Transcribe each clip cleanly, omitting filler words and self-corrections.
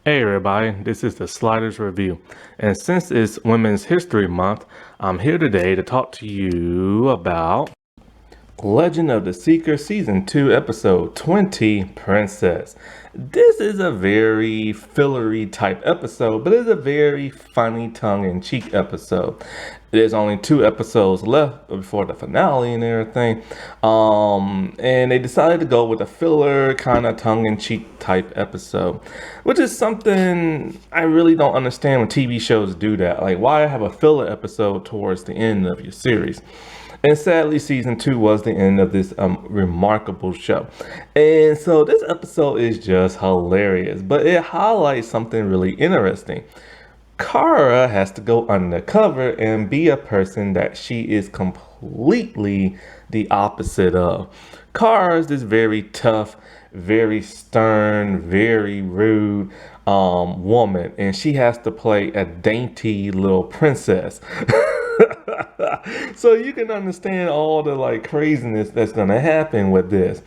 Hey everybody, this is the Sliders Review, and since it's Women's History Month, I'm here today to talk to you about Legend of the Seeker Season 2 Episode 20, Princess. This is a very fillery type episode, but it's a very funny tongue-in-cheek episode. There's only 2 episodes left before the finale and everything. And they decided to go with a filler kind of tongue-in-cheek type episode, which is something I really don't understand when TV shows do that. Like, why have a filler episode towards the end of your series? And sadly, season 2 was the end of this remarkable show. And so this episode is just hilarious, but it highlights something really interesting. Kara has to go undercover and be a person that she is completely the opposite of. Kara is this very tough, very stern, very rude woman, and she has to play a dainty little princess. So you can understand all the craziness that's gonna happen with this.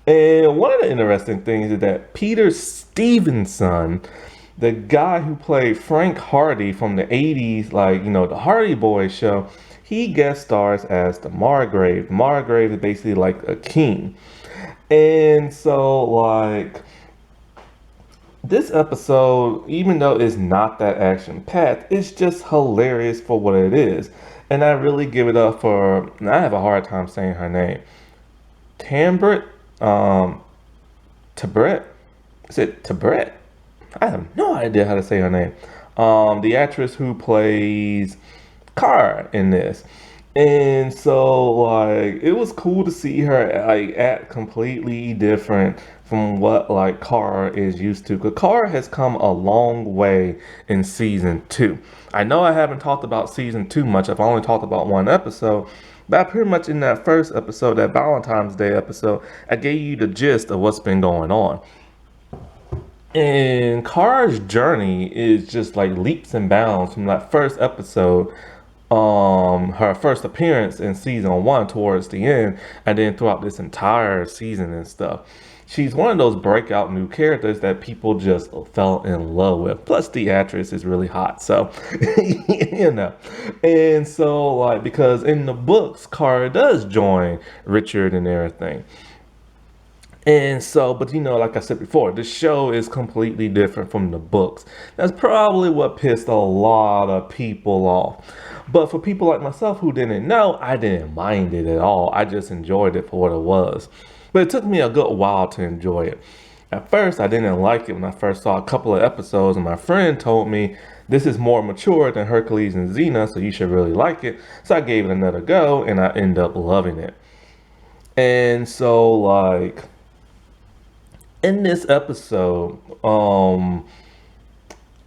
And one of the interesting things is that Peter Stevenson, the guy who played Frank Hardy from the 80s, the Hardy Boys show, he guest stars as the Margrave. Margrave is basically like a king. And so this episode, even though it's not that action-packed, it's just hilarious for what it is. And I really give it up for, I have a hard time saying her name. Tambret, Tabret? Is it Tabret? I have no idea how to say her name. The actress who plays Kara in this. And so it was cool to see her act completely different from what Kara is used to. Because Kara has come a long way in season 2. I know I haven't talked about season 2 much. I've only talked about one episode. But pretty much in that first episode, that Valentine's Day episode, I gave you the gist of what's been going on. And Kara's journey is just leaps and bounds from that first episode, her first appearance in season 1 towards the end, and then throughout this entire season and stuff. She's one of those breakout new characters that people just fell in love with. Plus the actress is really hot, so And so because in the books, Kara does join Richard and everything. And so, but like I said before, the show is completely different from the books. That's probably what pissed a lot of people off. But for people like myself who didn't know, I didn't mind it at all. I just enjoyed it for what it was. But it took me a good while to enjoy it. At first, I didn't like it when I first saw a couple of episodes, and my friend told me this is more mature than Hercules and Xena, so you should really like it. So I gave it another go, and I ended up loving it. And so, in this episode,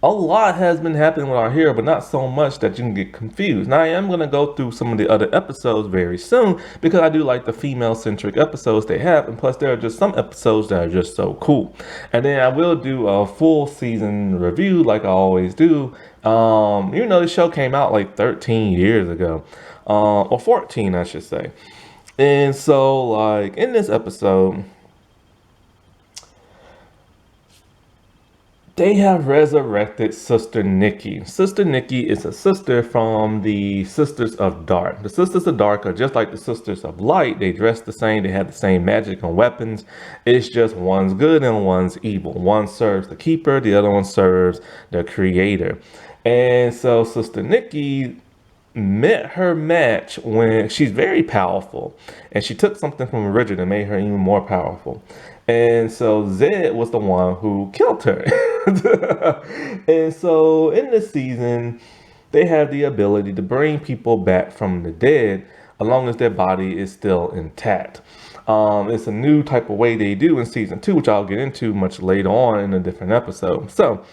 a lot has been happening with our hero, but not so much that you can get confused. Now, I am going to go through some of the other episodes very soon because I do like the female-centric episodes they have, and plus there are just some episodes that are just so cool. And then I will do a full season review like I always do. The show came out 13 years ago, or 14, I should say. And so, in this episode, they have resurrected Sister Nikki. Sister Nikki is a sister from the Sisters of Dark. The Sisters of Dark are just like the Sisters of Light. They dress the same. They have the same magic and weapons. It's just one's good and one's evil. One serves the Keeper. The other one serves the Creator. And so Sister Nikki met her match when she's very powerful, and she took something from Richard and made her even more powerful. And so Zed was the one who killed her. And so in this season, they have the ability to bring people back from the dead as long as their body is still intact. It's a new type of way they do in season 2, which I'll get into much later on in a different episode. So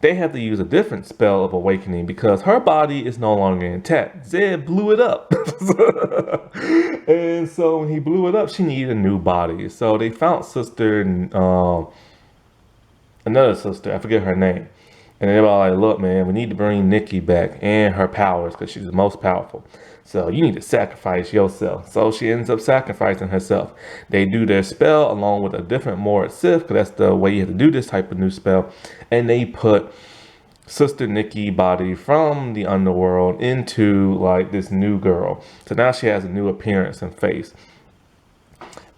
they have to use a different spell of awakening because her body is no longer intact. Zed blew it up. And so when he blew it up, she needed a new body. So they found another sister, I forget her name. And everybody like, look, man, we need to bring Nikki back and her powers because she's the most powerful. So you need to sacrifice yourself. So she ends up sacrificing herself. They do their spell along with a different more Sith, because that's the way you have to do this type of new spell. And they put Sister Nikki body from the underworld into like this new girl. So now she has a new appearance and face.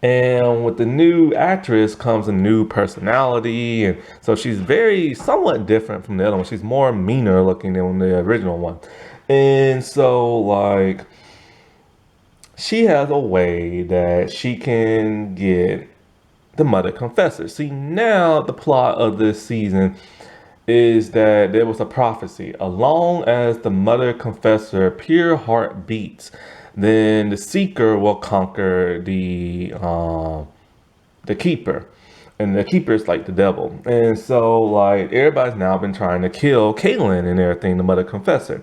And with the new actress comes a new personality. And so she's very somewhat different from the other one. She's more meaner looking than the original one. And so like she has a way that she can get the Mother Confessor. See, now the plot of this season is that there was a prophecy. As long as the Mother Confessor pure heart beats, then the Seeker will conquer the Keeper. And the Keeper is like the devil. And so like everybody's now been trying to kill Caitlyn and everything, the Mother Confessor.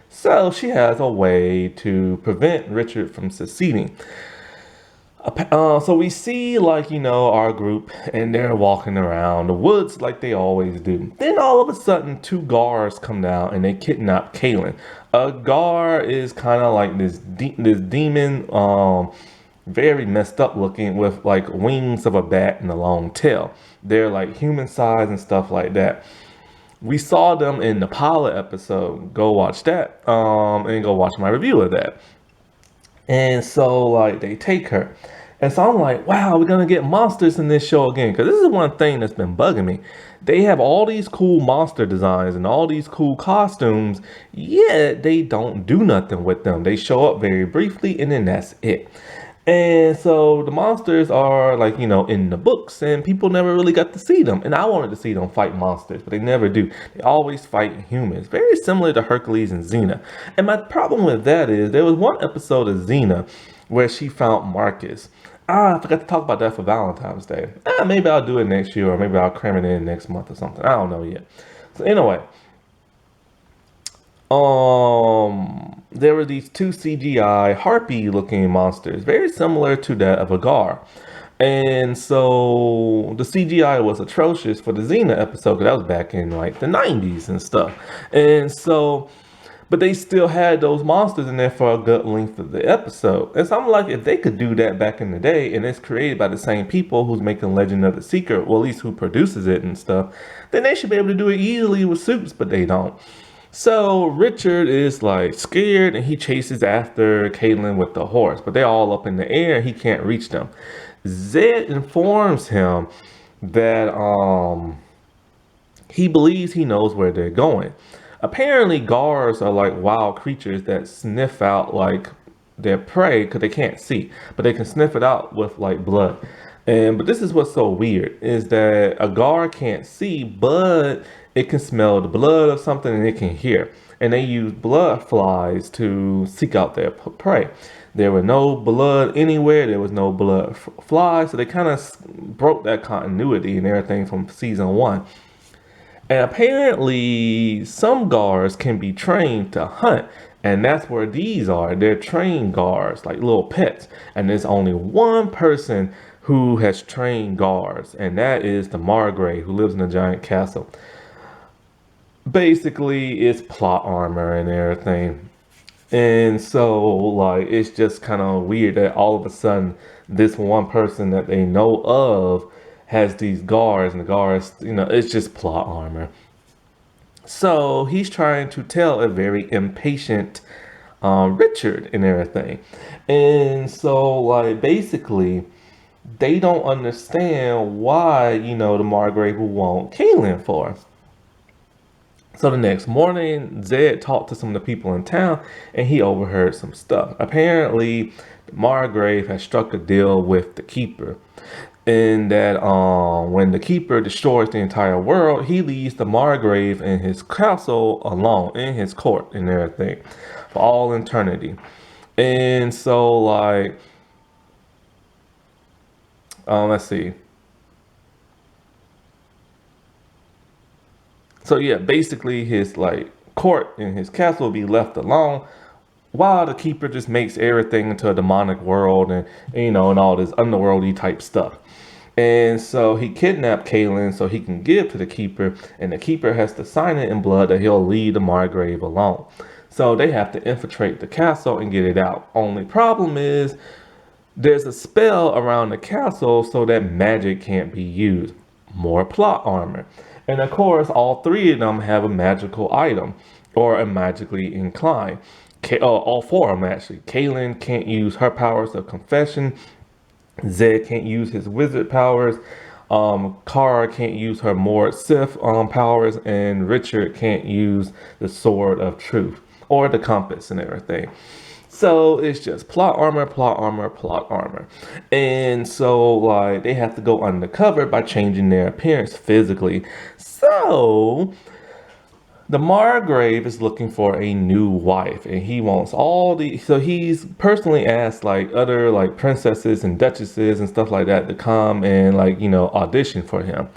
So she has a way to prevent Richard from succeeding. So we see like, our group, and they're walking around the woods like they always do. Then all of a sudden 2 guards come down and they kidnap Kaylin. A guard is kind of like this demon, very messed up looking, with like wings of a bat and a long tail. They're like human size and stuff like that. We saw them in the pilot episode. Go watch that, and go watch my review of that. And so like they take her. And so I'm like, wow, we're going to get monsters in this show again. Because this is one thing that's been bugging me. They have all these cool monster designs and all these cool costumes, yet they don't do nothing with them. They show up very briefly and then that's it. And so the monsters are like, in the books, and people never really got to see them. And I wanted to see them fight monsters, but they never do. They always fight humans, very similar to Hercules and Xena. And my problem with that is there was one episode of Xena where she found Marcus. I forgot to talk about that for Valentine's Day. Maybe I'll do it next year, or maybe I'll cram it in next month or something. I don't know yet. So anyway, there were these 2 CGI harpy looking monsters, very similar to that of Agar. And so the CGI was atrocious for the Xena episode, because that was back in like the 90s and stuff. And so, but they still had those monsters in there for a good length of the episode. And so I'm like, if they could do that back in the day, and it's created by the same people who's making Legend of the Seeker, well, at least who produces it and stuff, then they should be able to do it easily with suits, but they don't. So Richard is like scared, and he chases after Caitlyn with the horse, but they're all up in the air and he can't reach them. Zed informs him that he believes he knows where they're going. Apparently guards are like wild creatures that sniff out like their prey, because they can't see, but they can sniff it out with like blood. But this is what's so weird, is that a guard can't see, but it can smell the blood of something and it can hear. And they use blood flies to seek out their prey. There were no blood anywhere. There was no blood flies. So they kind of broke that continuity and everything from season 1. And apparently some guards can be trained to hunt. And that's where these are. They're trained guards, like little pets. And there's only one person who has trained guards, and that is the Margrave, who lives in a giant castle. Basically, it's plot armor and everything. And so, like, it's just kind of weird that all of a sudden, this one person that they know of has these guards, and the guards, it's just plot armor. So he's trying to tell a very impatient Richard and everything. And so, like, basically, they don't understand why, the Margrave will want Caitlyn for. So the next morning, Zed talked to some of the people in town, and he overheard some stuff. Apparently, the Margrave has struck a deal with the Keeper. And that when the Keeper destroys the entire world, he leaves the Margrave in his castle alone, in his court and everything, for all eternity. And so, like, let's see. So yeah, basically his like court and his castle will be left alone, while the Keeper just makes everything into a demonic world, and and all this underworldy type stuff. And so he kidnapped Kaylin so he can give to the keeper, and the keeper has to sign it in blood that he'll leave the Margrave alone. So they have to infiltrate the castle and get it out. Only problem is there's a spell around the castle so that magic can't be used. More plot armor. And of course, all three of them have a magical item or a magically inclined. All four of them actually. Kaylin can't use her powers of confession. Zed can't use his wizard powers. Kara can't use her more Sith powers, and Richard can't use the sword of truth or the compass and everything. So it's just plot armor, plot armor, plot armor. And so like they have to go undercover by changing their appearance physically. So the Margrave is looking for a new wife, and he wants so he's personally asked like other like princesses and duchesses and stuff like that to come and like, audition for him.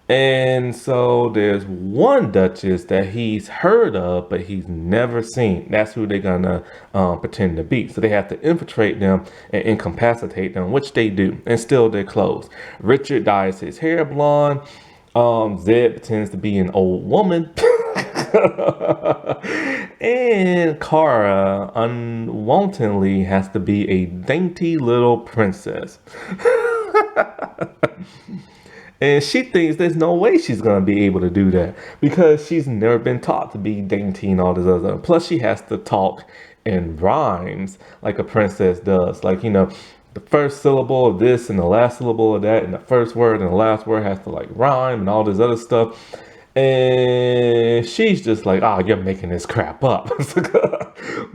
And so there's one duchess that he's heard of, but he's never seen. That's who they're gonna pretend to be. So they have to infiltrate them and incapacitate them, which they do, and steal their clothes. Richard dyes his hair blonde. Zed pretends to be an old woman. And Kara unwantedly has to be a dainty little princess. And she thinks there's no way she's going to be able to do that because she's never been taught to be dainty and all this other. Plus, she has to talk in rhymes like a princess does. Like, the first syllable of this and the last syllable of that, and the first word and the last word has to like rhyme and all this other stuff. And she's just like, oh, you're making this crap up.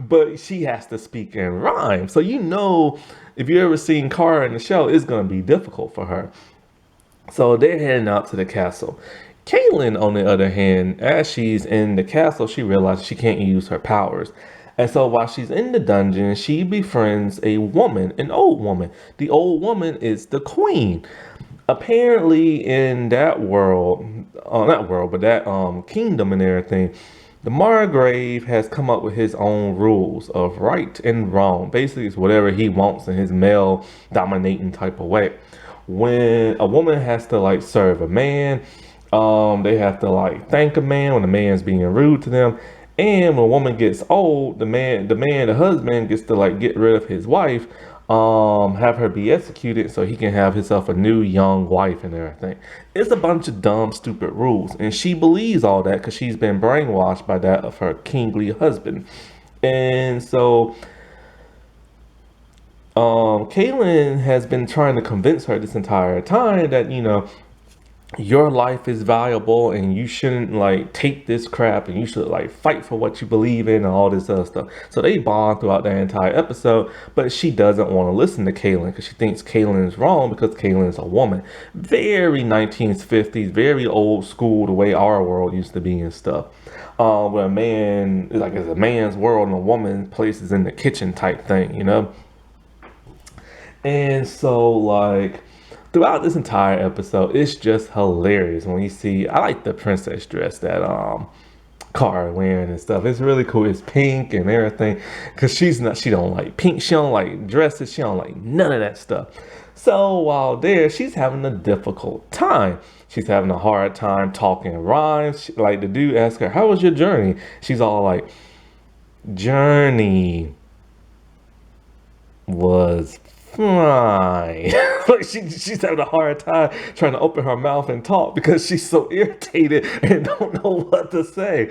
But she has to speak in rhyme. So, if you ever seen Kara in the show, it's going to be difficult for her. So they're heading out to the castle. Kaylin, on the other hand, as she's in the castle, she realizes she can't use her powers. And so while she's in the dungeon, she befriends a woman, an old woman. The old woman is the queen. Apparently in that world, that kingdom and everything, the Margrave has come up with his own rules of right and wrong. Basically, it's whatever he wants in his male dominating type of way. When a woman has to like serve a man, they have to like thank a man when the man's being rude to them. And when a woman gets old, the husband gets to like get rid of his wife, have her be executed so he can have himself a new young wife and everything. It's a bunch of dumb, stupid rules. And she believes all that because she's been brainwashed by that of her kingly husband. And so Kaylin has been trying to convince her this entire time that, your life is valuable and you shouldn't like take this crap and you should like fight for what you believe in and all this other stuff. So they bond throughout the entire episode, but she doesn't want to listen to Kaylin because she thinks Kaylin is wrong because Kaylin is a woman. Very 1950s, very old school, the way our world used to be and stuff. Where a man is like, it's a man's world and a woman's place is in the kitchen type thing, And so like throughout this entire episode, it's just hilarious when you see, I like the princess dress that Kara wearing and stuff. It's really cool. It's pink and everything because she don't like pink. She don't like dresses. She don't like none of that stuff. So while there, she's having a difficult time. She's having a hard time talking rhymes. Like the dude asks her, how was your journey? She's all like, journey was fine. Like she's having a hard time trying to open her mouth and talk because she's so irritated and don't know what to say.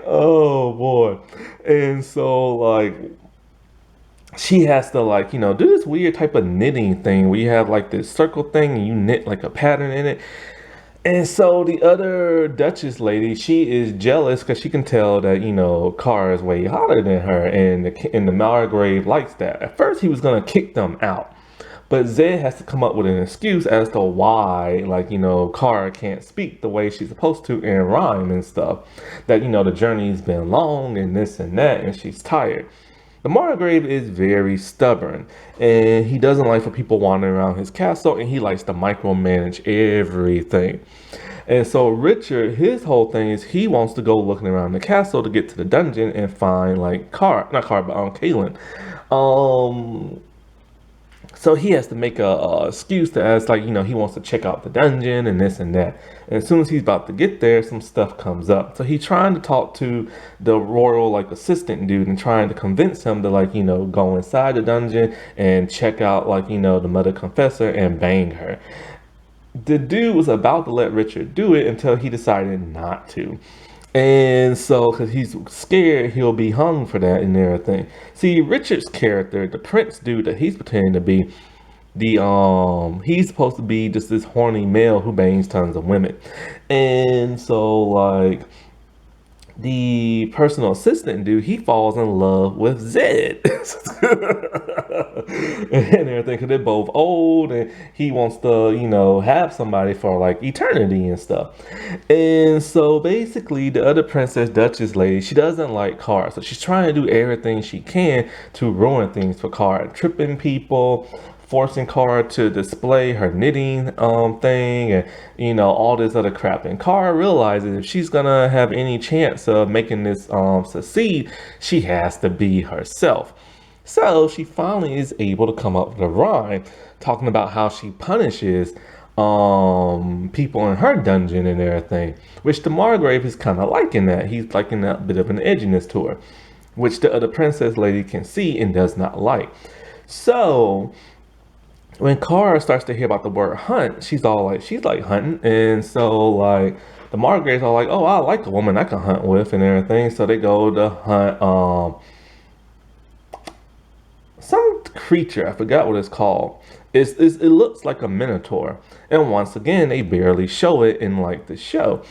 Oh boy. And so like she has to like, do this weird type of knitting thing where you have like this circle thing and you knit like a pattern in it. And so the other Duchess lady, she is jealous because she can tell that, Kara is way hotter than her, and the Margrave likes that. At first, he was going to kick them out. But Zed has to come up with an excuse as to why, like, Kara can't speak the way she's supposed to in rhyme and stuff. That, the journey's been long and this and that, and she's tired. The Margrave is very stubborn, and he doesn't like for people wandering around his castle, and he likes to micromanage everything. And so Richard, his whole thing is he wants to go looking around the castle to get to the dungeon and find like Kaylin. So he has to make a excuse to ask, like, he wants to check out the dungeon and this and that. And as soon as he's about to get there, some stuff comes up. So he's trying to talk to the royal, like, assistant dude and trying to convince him to, like, go inside the dungeon and check out, like, the mother confessor and bang her. The dude was about to let Richard do it until he decided not to. And so, because he's scared he'll be hung for that and everything. See, Richard's character, the prince dude that he's pretending to be, he's supposed to be just this horny male who bangs tons of women. And so, like, the personal assistant dude, he falls in love with Zed and everything, because they're both old and he wants to, have somebody for like eternity and stuff. And so basically the other princess Duchess lady, she doesn't like Cara, so she's trying to do everything she can to ruin things for Cara, tripping people, forcing Cara to display her knitting thing, and all this other crap. And Cara realizes if she's gonna have any chance of making this succeed, she has to be herself. So she finally is able to come up with a rhyme talking about how she punishes people in her dungeon and everything, which the Margrave is kind of liking that. He's liking that bit of an edginess to her, which the other princess lady can see and does not like. So when Cara starts to hear about the word hunt, she's like hunting. And so like the Margraves are like, oh, I like a woman I can hunt with and everything. So they go to hunt some creature, I forgot what it's called. It looks like a minotaur, and once again they barely show it in like the show.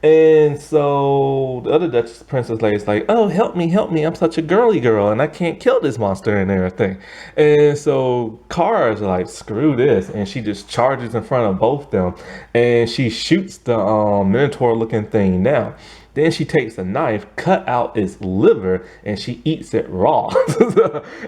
And so the other Duchess princess lady's like, oh, help me, I'm such a girly girl and I can't kill this monster and everything. And so Cara's like, screw this, and she just charges in front of both them and she shoots the minotaur looking thing down. Then she takes a knife, cut out its liver, and she eats it raw.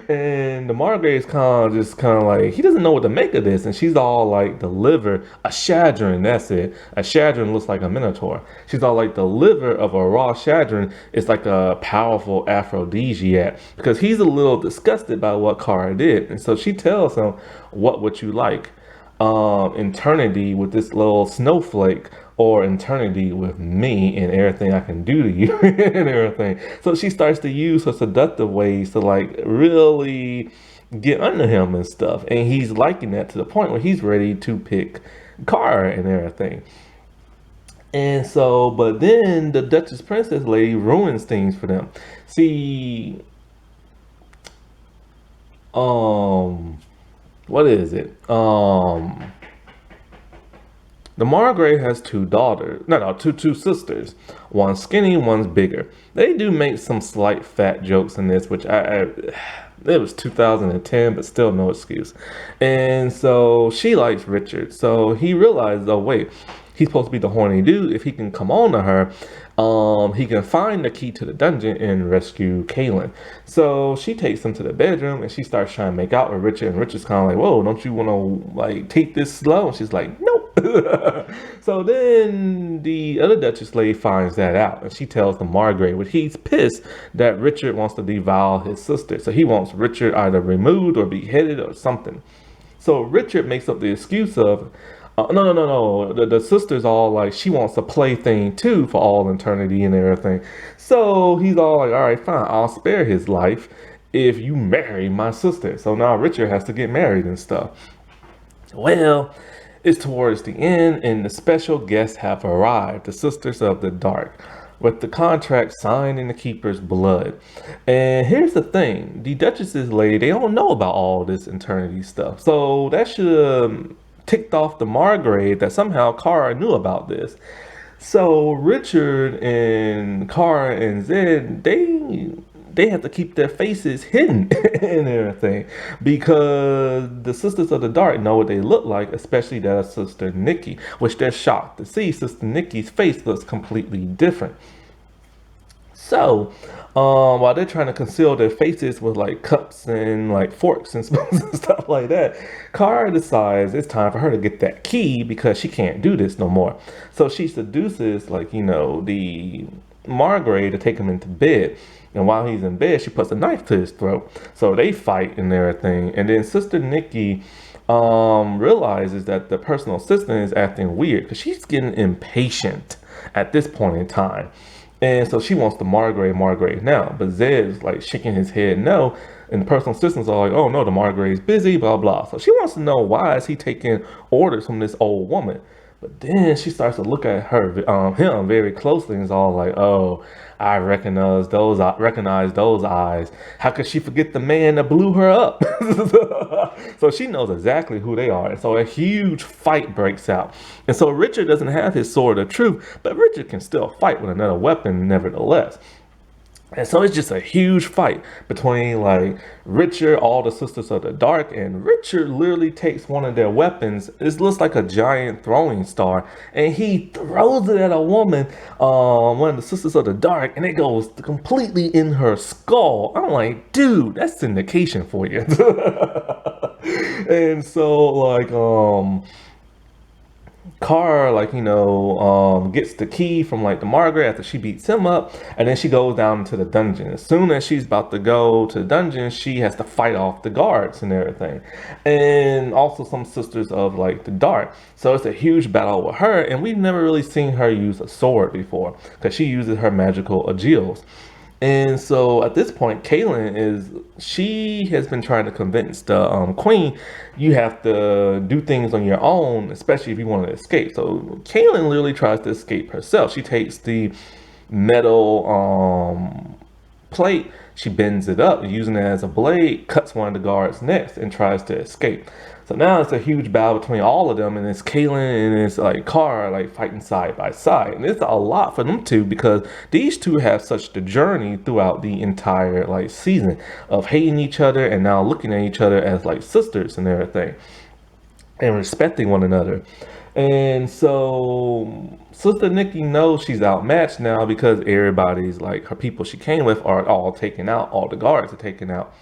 And the Margrave's kind of like, he doesn't know what to make of this. And she's all like, the liver, a shadron, that's it. A shadron looks like a minotaur. She's all like, the liver of a raw shadron is like a powerful aphrodisiac, because he's a little disgusted by what Cara did. And so she tells him, what would you like? Eternity with this little snowflake, or eternity with me and everything I can do to you and everything. So she starts to use her seductive ways to like really get under him and stuff. And he's liking that to the point where he's ready to pick Cara and everything. And so, but then the Duchess princess lady ruins things for them. See, what is it? The Margrave has two daughters, two sisters. One's skinny, one's bigger. They do make some slight fat jokes in this, which it was 2010, but still no excuse. And so she likes Richard. So he realized, oh wait, he's supposed to be the horny dude. If he can come on to her, he can find the key to the dungeon and rescue Kaylin. So she takes him to the bedroom and she starts trying to make out with Richard. And Richard's kind of like, whoa, don't you want to like take this slow? And she's like, nope. So then the other Duchess lady finds that out and she tells the Margrave, but he's pissed that Richard wants to devour his sister. So he wants Richard either removed or beheaded or something. So Richard makes up the excuse of, no. The sister's all like, she wants a plaything too for all eternity and everything. So he's all like, all right, fine, I'll spare his life if you marry my sister. So now Richard has to get married and stuff. Well, it's towards the end and the special guests have arrived, the Sisters of the Dark, with the contract signed in the keeper's blood. And here's the thing, the Duchess's lady, they don't know about all this eternity stuff. So that should have ticked off the Margrave that somehow Cara knew about this. So Richard and Cara and Zed, they have to keep their faces hidden and everything, because the Sisters of the Dark know what they look like, especially their sister Nikki, which they're shocked to see. Sister Nikki's face looks completely different. So while they're trying to conceal their faces with like cups and like forks and spoons and stuff like that, Cara decides it's time for her to get that key because she can't do this no more. So she seduces, like, the Margaret to take him into bed. And while he's in bed, she puts a knife to his throat. So they fight and everything. And then Sister Nikki realizes that the personal assistant is acting weird because she's getting impatient at this point in time. And so she wants to Margrave now. But Zed's like shaking his head no. And the personal assistants are like, oh no, the Margrave's busy, blah, blah. So she wants to know, why is he taking orders from this old woman? But then she starts to look at him very closely and is all like, oh, I recognize those eyes. How could she forget the man that blew her up? So she knows exactly who they are. And so a huge fight breaks out. And so Richard doesn't have his sword of truth, but Richard can still fight with another weapon nevertheless. And so it's just a huge fight between like Richard, all the Sisters of the Dark, and Richard literally takes one of their weapons. It looks like a giant throwing star, and he throws it at a woman, one of the Sisters of the Dark, and it goes completely in her skull. I'm like, dude, that's syndication for you. And so like Carr, like, gets the key from like the Margaret after she beats him up, and then she goes down into the dungeon. As soon as she's about to go to the dungeon, she has to fight off the guards and everything, and also some Sisters of like the Dark. So it's a huge battle with her, and we've never really seen her use a sword before because she uses her magical agils. And so at this point, Kaylin she has been trying to convince the queen, you have to do things on your own, especially if you want to escape. So Kaylin literally tries to escape herself. She takes the metal plate, she bends it up, using it as a blade, cuts one of the guards' necks, and tries to escape. So now it's a huge battle between all of them, and it's Kaylin and it's like Carr like fighting side by side. And it's a lot for them two because these two have such the journey throughout the entire like season of hating each other and now looking at each other as like sisters and everything, and respecting one another. And so Sister Nikki knows she's outmatched now because everybody's like, her people she came with are all taken out, all the guards are taken out.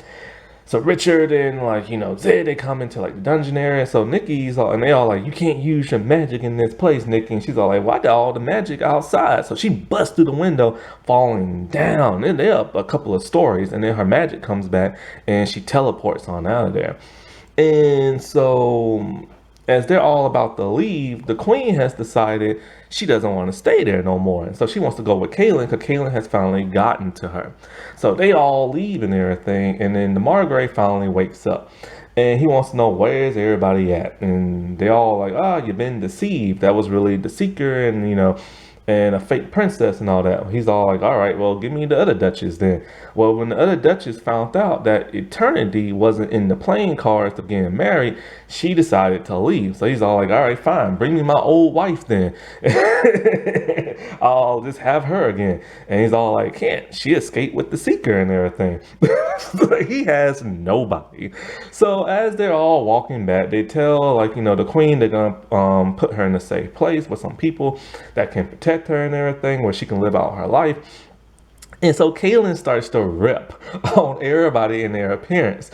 So Richard and like, Zed, they come into like the dungeon area. So Nikki's all, and they all like, you can't use your magic in this place, Nikki. And she's all like, well, I got all the magic outside. So she busts through the window, falling down. And they're up a couple of stories, and then her magic comes back and she teleports on out of there. And so as they're all about to leave, the queen has decided she doesn't want to stay there no more. And so she wants to go with Kaylin because Kaylin has finally gotten to her. So they all leave and everything. And then the Margrave finally wakes up. And he wants to know, where's everybody at? And they all like, you've been deceived. That was really the Seeker and, and a fake princess and all that. He's all like, all right, well, give me the other Duchess then. Well, when the other Duchess found out that Eternity wasn't in the playing cards of getting married, she decided to leave. So he's all like, all right, fine, bring me my old wife then. I'll just have her again. And he's all like, can't. She escaped with the Seeker and everything. He has nobody. So as they're all walking back, they tell like, the queen, they're gonna put her in a safe place with some people that can protect her and everything, where she can live out her life. And so Kaylin starts to rip on everybody in their appearance.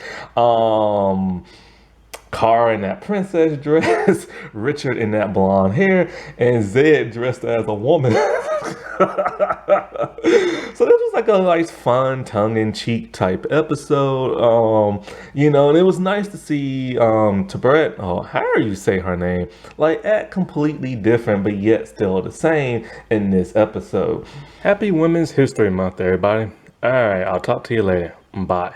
Carr in that princess dress, Richard in that blonde hair, and Zed dressed as a woman. So this was like a nice, fun, tongue-in-cheek type episode. And it was nice to see Tabret, however you say her name, like act completely different, but yet still the same in this episode. Happy Women's History Month, everybody. All right, I'll talk to you later. Bye.